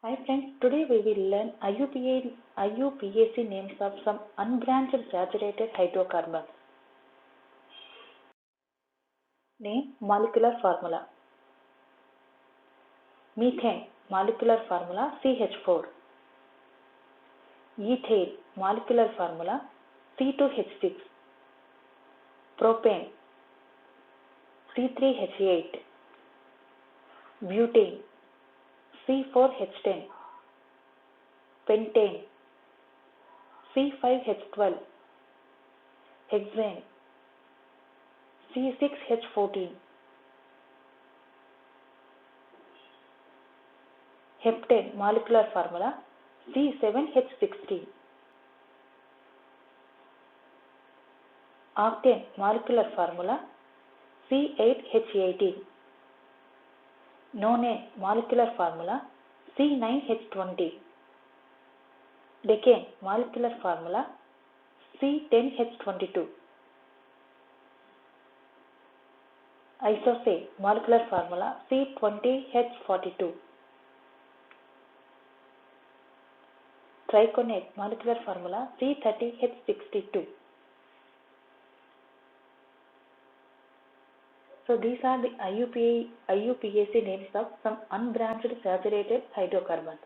Hi friends, today we will learn IUPAC names of some unbranched saturated hydrocarbons. Name molecular formula. Methane molecular formula CH4. Ethane molecular formula C2H6. Propane C3H8. Butane C4H10. Pentane C5H12. Hexane C6H14. Heptane molecular formula C7H16. Octane molecular formula C8H18. Nonane molecular formula C9H20. Decane molecular formula C10H22. Isocene molecular formula C20H42. Triconate molecular formula C30H62. So these are the IUPAC names of some unbranched saturated hydrocarbons.